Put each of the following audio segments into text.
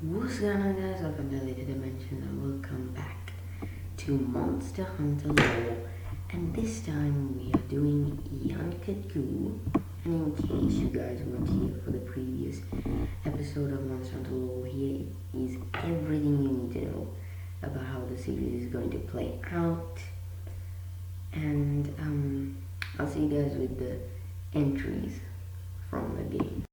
What's going on, guys? Welcome to Later Dimension and welcome back to Monster Hunter Lore. And this time we are doing Yin Kut-Ku. And in case you guys weren't here for the previous episode of Monster Hunter Lore, here is everything you need to know about how the series is going to play out. And I'll see you guys with the entries from the game.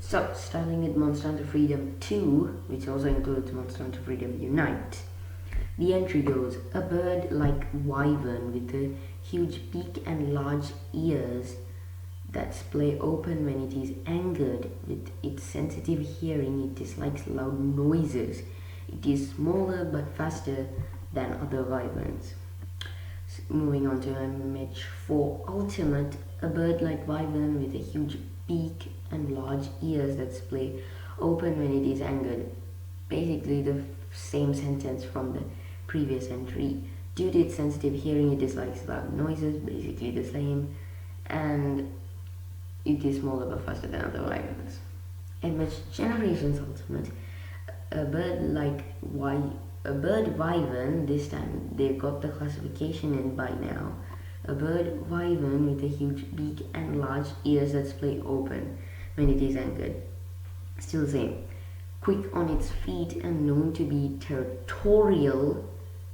So, starting with Monster Hunter Freedom 2, which also includes Monster Hunter Freedom Unite, the entry goes, a bird like Wyvern with a huge beak and large ears that splay open when it is angered. With its sensitive hearing, it dislikes loud noises. It is smaller but faster than other wyverns. Moving on to MH4 Ultimate, a bird like Wyvern with a huge beak and large ears that splay open when it is angered. Basically the same sentence from the previous entry. Due to its sensitive hearing, it dislikes loud noises, basically the same, and it is smaller but faster than other wyverns. MH Generations Ultimate, a bird wyvern, this time they've got the classification in by now. A bird wyvern with a huge beak and large ears that splay open when it is angered. Still the same. Quick on its feet and known to be territorial,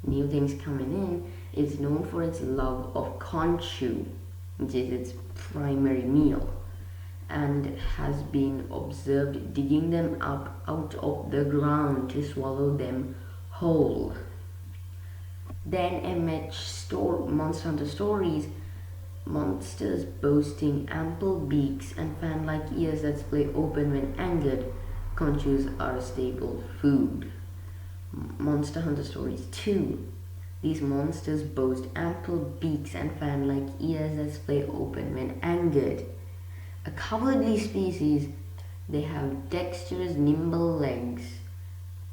new things coming in, it's known for its love of conchu, which is its primary meal, and has been observed digging them up out of the ground to swallow them whole. Then Monster Hunter Stories, monsters boasting ample beaks and fan-like ears that splay open when angered. Conchus are a staple food. Monster Hunter Stories 2, these monsters boast ample beaks and fan-like ears that splay open when angered. A cowardly species, they have dexterous, nimble legs,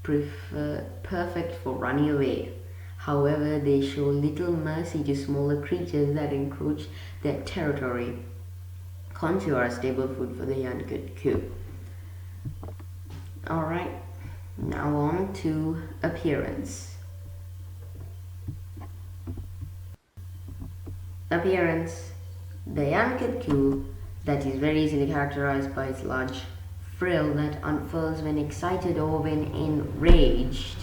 perfect for running away. However, they show little mercy to smaller creatures that encroach their territory. Conchu are a staple food for the Yin Kut-Ku. Alright, now on to appearance. Appearance. The Yin Kut-Ku, that is very easily characterized by its large frill that unfurls when excited or when enraged,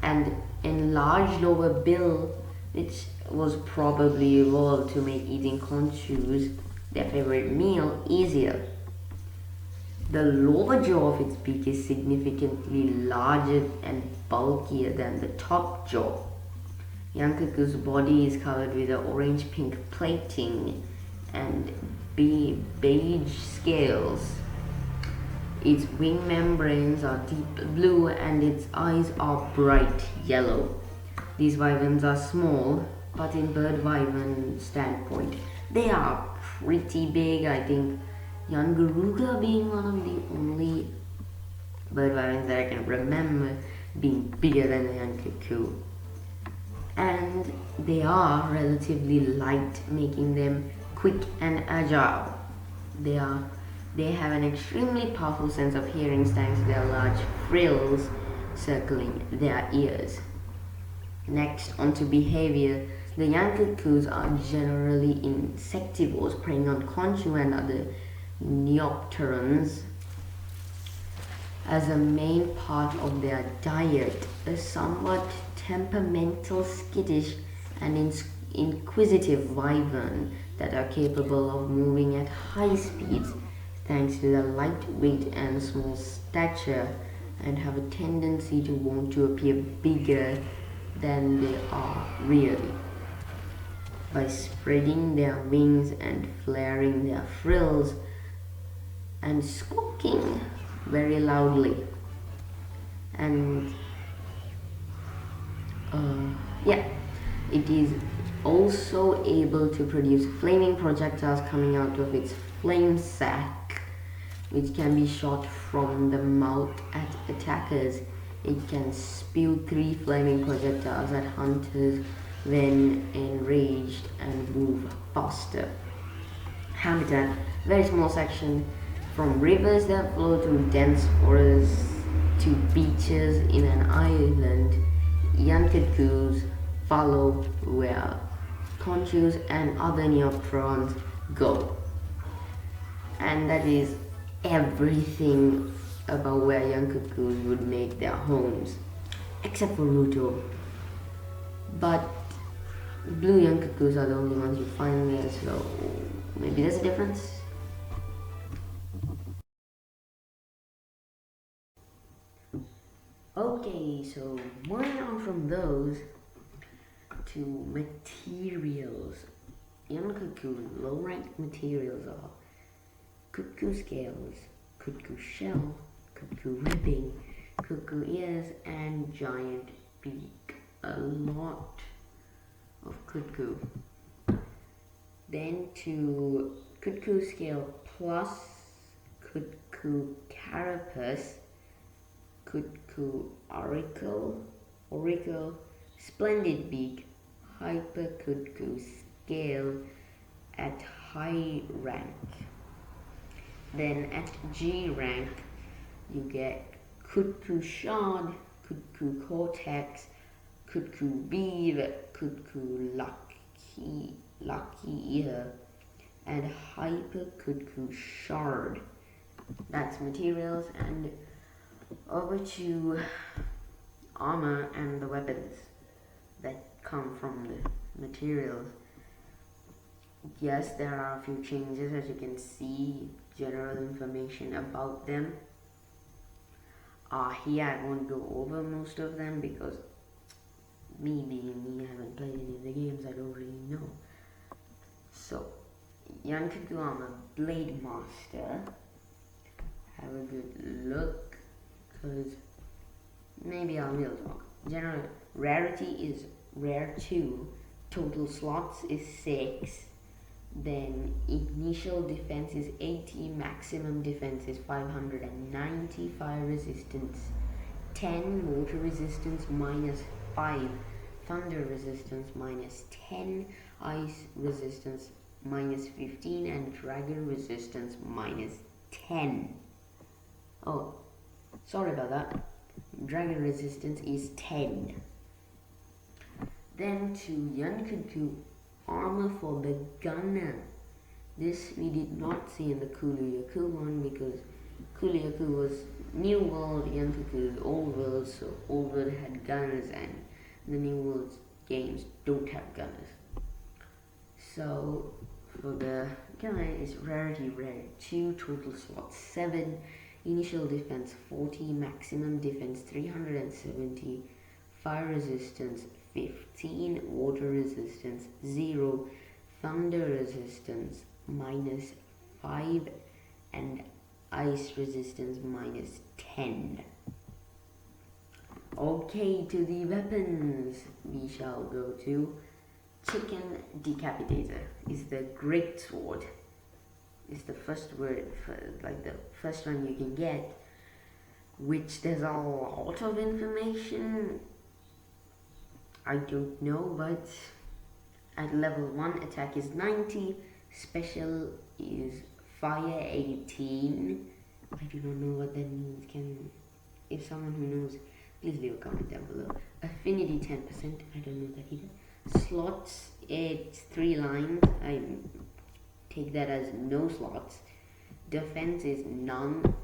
and enlarged lower bill, which was probably evolved to make eating conchus, their favorite meal, easier. The lower jaw of its beak is significantly larger and bulkier than the top jaw. Yin Kut-Ku's body is covered with an orange-pink plating and beige scales. Its wing membranes are deep blue and its eyes are bright yellow. These wyverns are small, but in bird wyvern standpoint, they are pretty big. I think Yangaruga being one of the only bird wyverns that I can remember being bigger than the Yin Kut-Ku. And they are relatively light, making them quick and agile. They have an extremely powerful sense of hearing thanks to their large frills circling their ears. Next, onto behavior. The Yin Kut-Kus are generally insectivores, preying on conchu and other neopterans as a main part of their diet. A somewhat temperamental, skittish, and inquisitive wyvern that are capable of moving at high speeds thanks to their light weight and small stature, and have a tendency to want to appear bigger than they are really. By spreading their wings and flaring their frills and squawking very loudly. And it is also able to produce flaming projectiles coming out of its flame sac, which can be shot from the mouth at attackers. It can spew 3 flaming projectiles at hunters when enraged and move faster. Habitat, very small section from rivers that flow through dense forests to beaches in an island, Yin Kut-Kus follow where conchus and other neoprons go. And that is everything about where Yin Kut-Kus would make their homes, except for Ruto. But blue Yin Kut-Kus are the only ones you find there, so maybe there's a difference. Okay, so moving on from those to materials. Yin Kut-Ku low-ranked materials are Kut-Ku scales, Kut-Ku shell, Kut-Ku ribbing, Kut-Ku ears, and giant beak. A lot of Kut-Ku. Then to Kut-Ku scale plus Kut-Ku carapace, Kut-Ku auricle, splendid beak, hyper Kut-Ku scale at high rank. Then at G rank, you get Kut-Ku shard, Kut-Ku cortex, Kut-Ku bead, Kut-Ku lucky ear, and hyper Kut-Ku shard. That's materials, and over to armor and the weapons that come from the materials. Yes, there are a few changes, as you can see, general information about them. Here I won't go over most of them because me being me, I haven't played any of the games, I don't really know. So, Yin Kut-Ku armor, Blade Master. Have a good look, because maybe I will talk. General rarity is rare 2, total slots is 6. Then initial defense is 80, maximum defense is 590, fire resistance 10, water resistance -5, thunder resistance -10, ice resistance -15, and dragon resistance -10. Oh, sorry about that. Dragon resistance is 10. Then to Yin Kut-Ku armor for the gunner. This we did not see in the Kulu-Ya-Ku one because Kulu-Ya-Ku was New World, Yin Kut-Ku is Old World, so Old World had gunners and the New World games don't have gunners. So for the gunner it's rarity rare 2, total slots 7, initial defense 40, maximum defense 370, fire resistance 15, water resistance 0, thunder resistance -5, and ice resistance -10. Okay, to the weapons we shall go to. Chicken Decapitator is the great sword. It's the first word, like the first one you can get, which there's a lot of information. I don't know, but at level 1 attack is 90, special is fire 18. I do not know what that means. If someone who knows, please leave a comment down below. Affinity 10%, I don't know that either. Slots, it's 3 lines, I take that as no slots. Defense is none,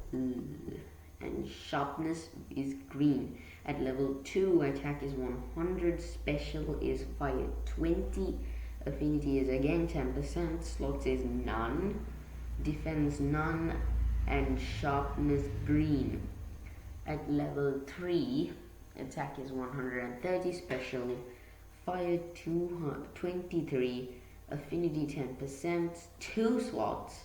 and sharpness is green. At level 2, attack is 100, special is fire 20, affinity is again 10%, slots is none, defense none, and sharpness green. At level 3, attack is 130, special fire 23, affinity 10%, 2 slots,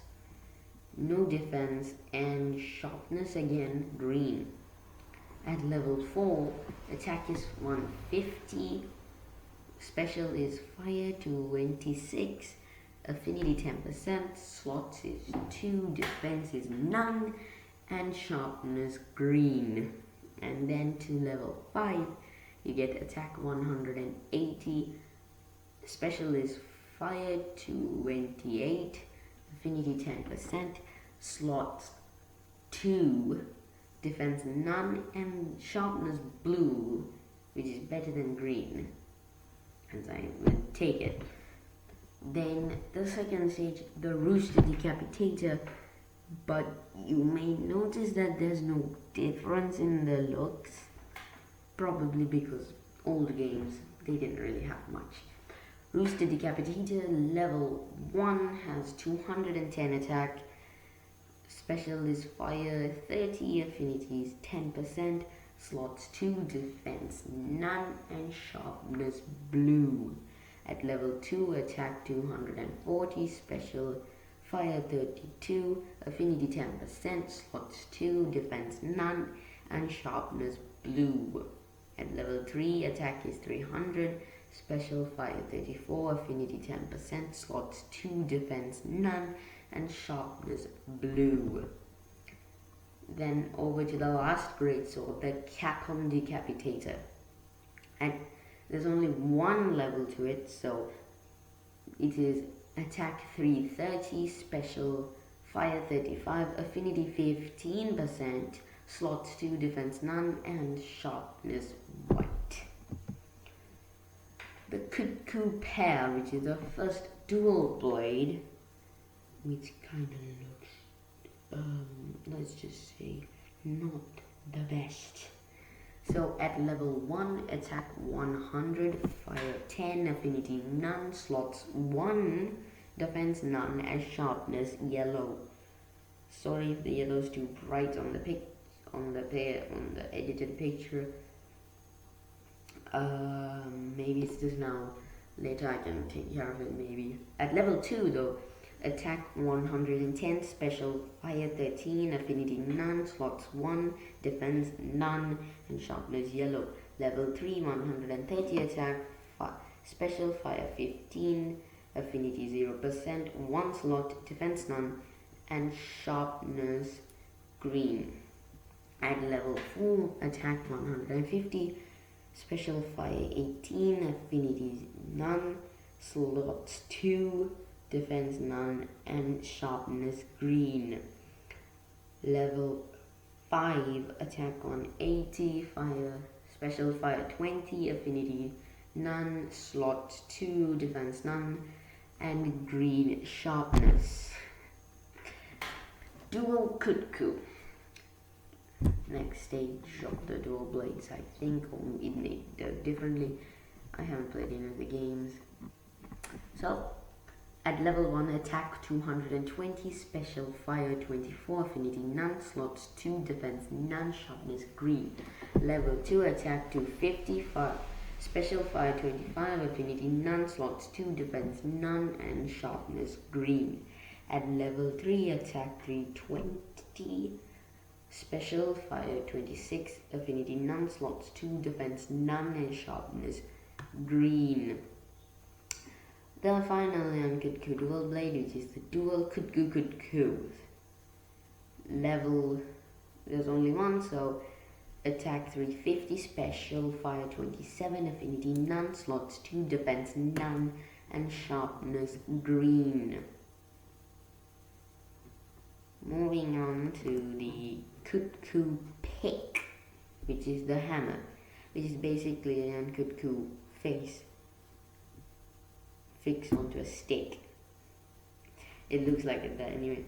no defense, and sharpness again green. At level 4, attack is 150, special is fire 26, affinity 10%, slots is 2, defense is none, and sharpness green. And then to level 5, you get attack 180, special is fire 28, affinity 10%, slots 2, defense none, and sharpness blue, which is better than green, and I will take it. Then the second stage, the Rooster Decapitator, but you may notice that there's no difference in the looks, probably because old games, they didn't really have much. Rooster Decapitator level 1 has 210 attack, special is fire 30, affinities 10%, slots 2, defense none, and sharpness blue. At level 2, attack 240, special fire 32, affinity 10%, slots 2, defense none, and sharpness blue. At level 3, attack is 300, special fire 34, affinity 10%, slots 2, defense none, and sharpness blue. Then over to the last great sword, the Capcom Decapitator. And there's only one level to it, so it is attack 330, special fire 35, affinity 15%, slots 2, defense none, and sharpness white. The Kut-Ku pair, which is the first dual blade, which kind of looks, let's just say, not the best. So at level 1, attack 100, fire 10, affinity none, slots 1, defense none, and sharpness yellow. Sorry if the yellow is too bright on the edited picture. Maybe it's just now. Later I can take care of it maybe. At level 2 though, attack 110, special fire 13, affinity none, slots 1, defense none, and sharpness yellow. Level 3, 130 attack, special fire 15, affinity 0%, 1 slot, defense none, and sharpness green. At level 4, attack 150, special fire 18, affinities none, slots 2, defense none, and sharpness green. Level 5, attack 180, fire, special fire 20, affinity none, slot 2, defense none, and green sharpness. Dual Kut-Ku. Next stage of the dual blades, I think, or it may do differently. I haven't played any of the games. So, at level 1, attack 220, special fire 24, affinity none, slots 2, defense none, sharpness green. Level 2, attack 250, special fire 25, affinity none, slots 2, defense none, and sharpness green. At level 3, attack 320, special fire 26, affinity none, slots 2, defense none, and sharpness green. The final Yin Kut-Ku dual blade, which is the dual Kut-Ku. Level, there's only one, so attack 350, special fire 27, affinity none, slots 2, defense none, and sharpness green. Moving on to the Kut-Ku pick, which is the hammer, which is basically a Yin Kut-Ku face fixed onto a stick. It looks like it there anyway.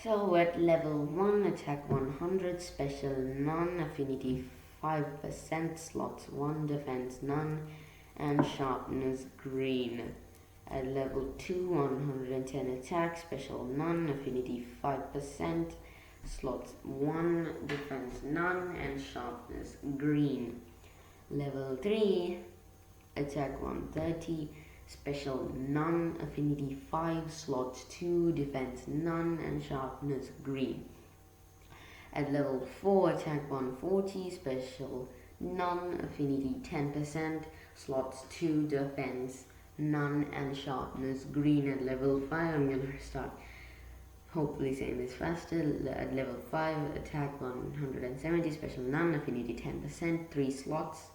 So at level 1, attack 100, special none, affinity 5%, slots 1, defense none, and sharpness green. At level 2, 110 attack, special none, affinity 5%, slots 1, defense none, and sharpness green. Level 3, attack 130, special none, affinity 5, slots 2, defense none, and sharpness green. At level 4, attack 140, special none, affinity 10%, slots 2, defense none, and sharpness green. At level 5, I'm going to start hopefully saying this faster. At level 5, attack 170, special none, affinity 10%, 3 slots,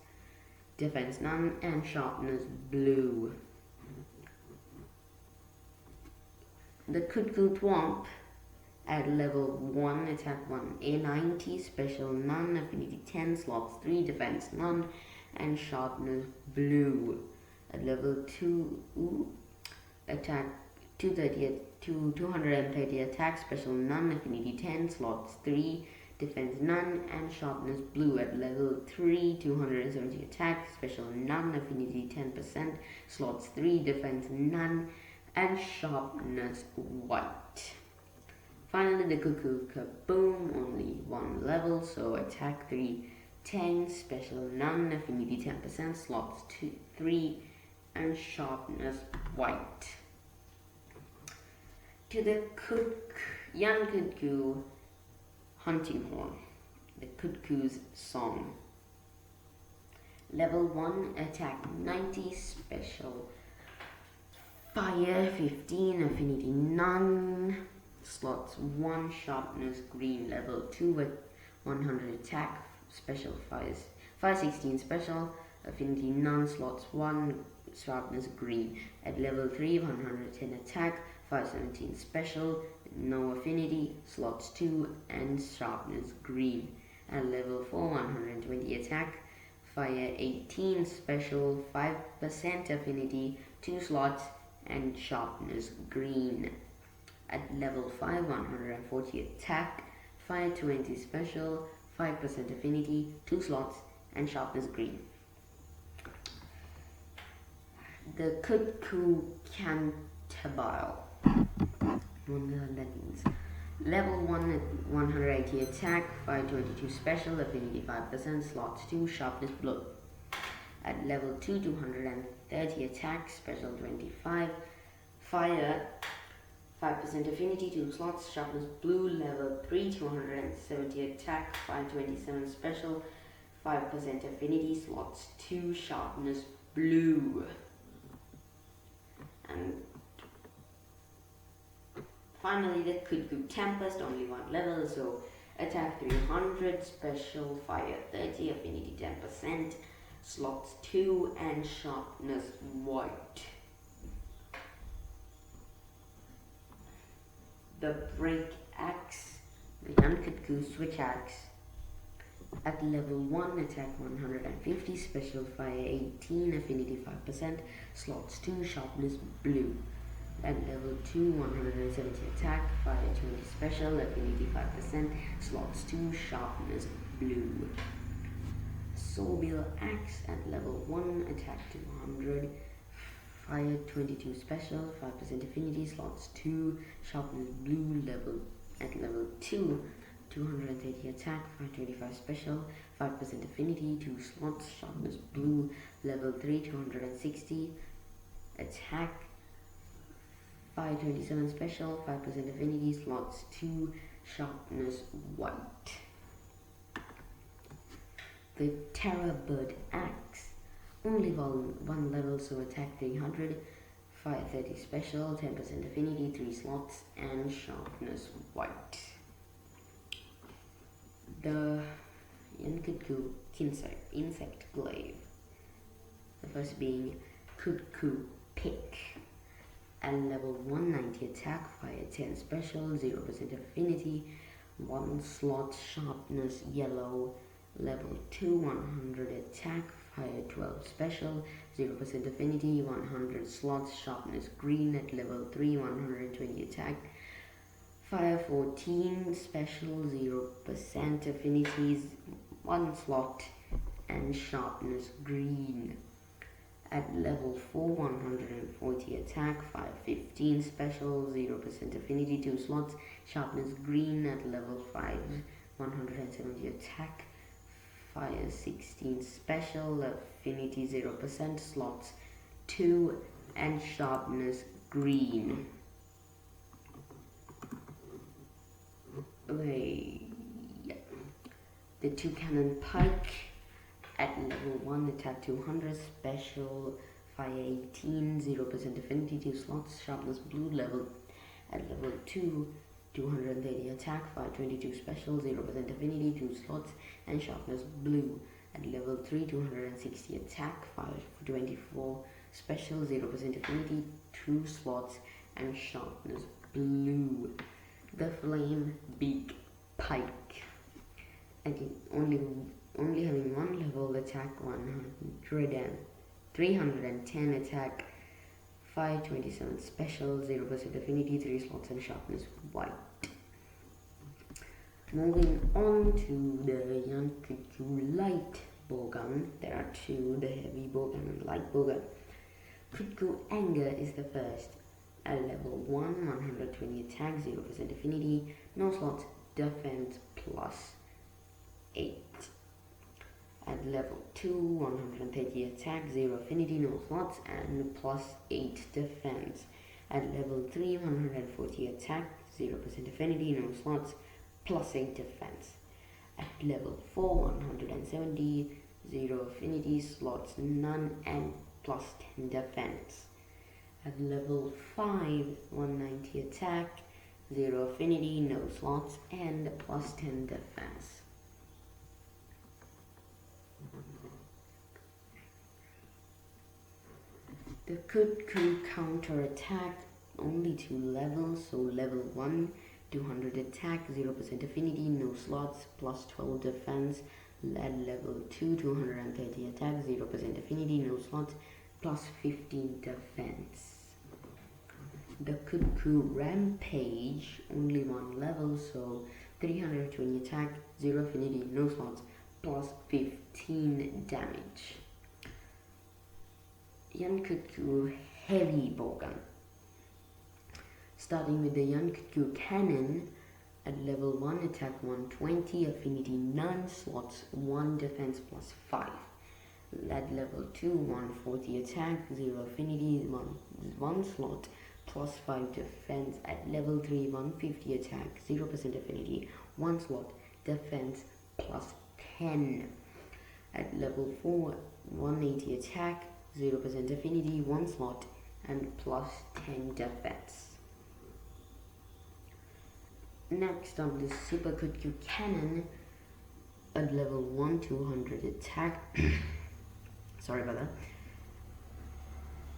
defense none, and sharpness blue. The Kut-Ku Twomp At level 1, attack 1, A90, special none, affinity 10, slots 3, defense none, and sharpness blue. At level 2, attack 230 attack, special none, affinity 10, slots 3, defense none, and sharpness blue. At level 3, 270 attack, special none, affinity 10%, slots 3, defense none, and sharpness white. Finally, the Cuckoo Kaboom, only 1 level, so attack 3, 10, special none, affinity 10%, slots 2, 3, and sharpness white. To the Yin Kut-Ku hunting horn, the Kut-Ku's song. Level 1, attack 90, special fire 15, affinity none, slots 1, sharpness green. Level 2 at 100 attack, special fire 16, special affinity none, slots 1, sharpness green. At level 3, 110 attack, 517 special, no affinity, slots 2, and sharpness green. At level 4, 120 attack, fire 18 special, 5% affinity, 2 slots, and sharpness green. At level 5, 140 attack, fire 20 special, 5% affinity, 2 slots, and sharpness green. The Kut-Ku Cantabile. Wonder what that means. Level 1 at 180 attack, fire 22 special, affinity 5%, slots 2, sharpness blue. At level 2, 230 attack, special 25, fire 5% affinity, 2 slots, sharpness blue. Level 3, 270 attack, fire 27 special, 5% affinity, slots 2, sharpness blue. And finally, the Kut-Ku Tempest, only 1 level, so attack 300, special fire 30, affinity 10%, slots 2, and sharpness white. The Break Axe, the Yin Kut-Ku Switch Axe. At level 1, attack 150, special fire 18, affinity 5%, slots 2, sharpness blue. At level 2, 170 attack, fire 20 special, affinity 5%, slots 2, sharpness blue. Sorbia Axe at level 1, attack 200, fire 22 special, 5% affinity, slots 2, sharpness blue. At level 2, 230 attack, 525 special, 5% affinity, 2 slots, sharpness blue. Level 3, 260 attack, 527 special, 5% affinity, slots 2, sharpness white. The Terror Bird Axe, only 1 level, so attack 300, fire 30 special, 10% affinity, 3 slots, and sharpness white. The Yin Kut-Ku insect glaive. The first being Kut-Ku Pick. At level 190 attack, fire 10 special, 0% affinity, 1 slot, sharpness yellow. Level 2, 100 attack, fire 12 special, 0% affinity, 100 slots, sharpness green. At level 3, 120 attack, fire 14 special, 0% affinities, 1 slot, and sharpness green. At level 4, 140 attack, fire 15 special, 0% affinity, 2 slots, sharpness green. At level 5, 170 attack, fire 16 special, affinity 0%, slots 2, and sharpness green. Okay, yeah. The 2 cannon pike. At level 1, attack 200, special, fire 18, 0% affinity, 2 slots, sharpness blue. At level 2, 230 attack, fire 22 special, 0% affinity, 2 slots, and sharpness blue. At level 3, 260 attack, fire 24 special, 0% affinity, 2 slots, and sharpness blue. the Flame Beak Pike. Again, only having one level, attack 310 attack, 527 special, 0% affinity, 3 slots and sharpness white. Moving on to the Yin Kut-Ku light bowgun. There are two, the heavy bowgun and light bowgun. Kut-Ku Anger is the first. At level 1, 120 attack, 0% affinity, no slots, defense plus 8. At level 2, 130 attack, 0 affinity, no slots, and plus 8 defense. At level 3, 140 attack, 0% affinity, no slots, plus 8 defense. At level 4, 170, 0 affinity, slots none, and plus 10 defense. At level 5, 190 attack, 0 affinity, no slots, and plus 10 defense. The Kut-Ku counter attack, only 2 levels, so level 1, 200 attack, 0% affinity, no slots, plus 12 defense. At level 2, 230 attack, 0% affinity, no slots, plus 15 defense. The Kut-Ku Rampage, only 1 level, so 320 attack, 0 affinity, no slots, plus 15 damage. Yin Kut-Ku Heavy Bowgun. Starting with the Yin Kut-Ku Cannon, at level 1 attack 120, affinity none, slots 1, defense plus 5. At level 2, 140 attack, 0 affinity, 1 slot, plus 5 defense. At level 3, 150 attack, 0% affinity, 1 slot, defense plus 10. At level 4, 180 attack, 0% affinity, 1 slot, and plus 10 defense. Next on the Super Kut-Ku Cannon, at level 1, 200 attack, sorry about that,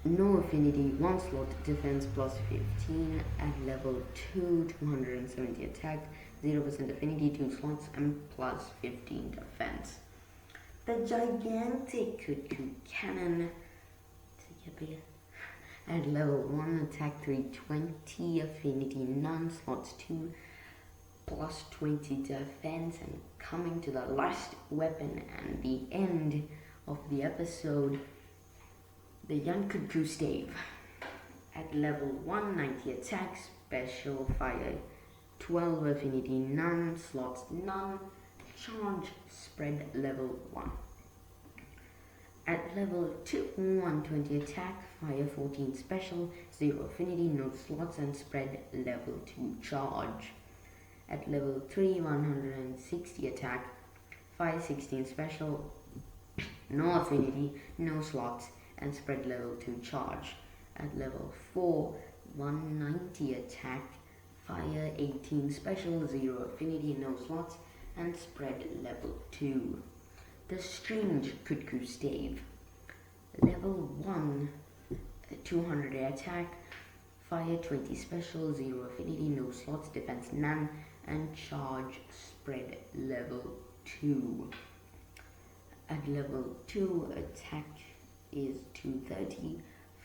no affinity, 1 slot, defense plus 15. At level 2, 270 attack, 0% affinity, 2 slots, and plus 15 defense. The Gigantic Kut-Ku Cannon, at level 1, attack 320, affinity none, slots 2, plus 20 defense. And coming to the last weapon and the end of the episode, the Yin Kut-Ku Stave. At level 1, 90 attack, special fire 12, affinity none, slots none, charge spread level 1. At level 2, 120 attack, fire 14, special 0 affinity, no slots, and spread level 2 charge. At level 3, 160 attack, fire 16, special, no affinity, no slots, and spread level 2 charge. At level 4, 190 attack, fire 18, special, 0 affinity, no slots, and spread level 2. The Strange Kut-Ku Stave. Level 1, 200 attack, fire 20, special, 0 affinity, no slots, defense none, and charge spread level 2. At level 2, attack is 230,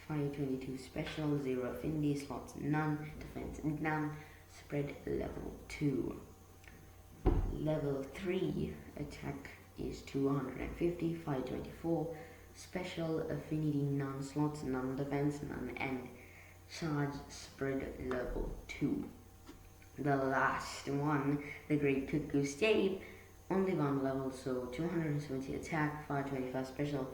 fire 22, special, 0 affinity, slots none, defense none, spread level 2. Level 3, attack is 250, fire 24, special, affinity none, slots none, defense none, and charge spread level 2. The last one, the Great Kut-Ku Stave, only 1 level, so 270 attack, 525 special,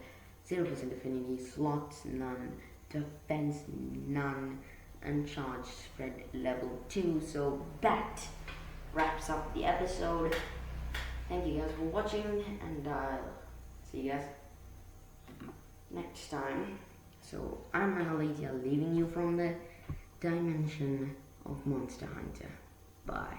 0% affinity, slots none, defense none, and charge spread level 2. So that wraps up the episode. Thank you guys for watching, and see you guys next time. So I'm Analatia, leaving you from the dimension of Monster Hunter. Bye.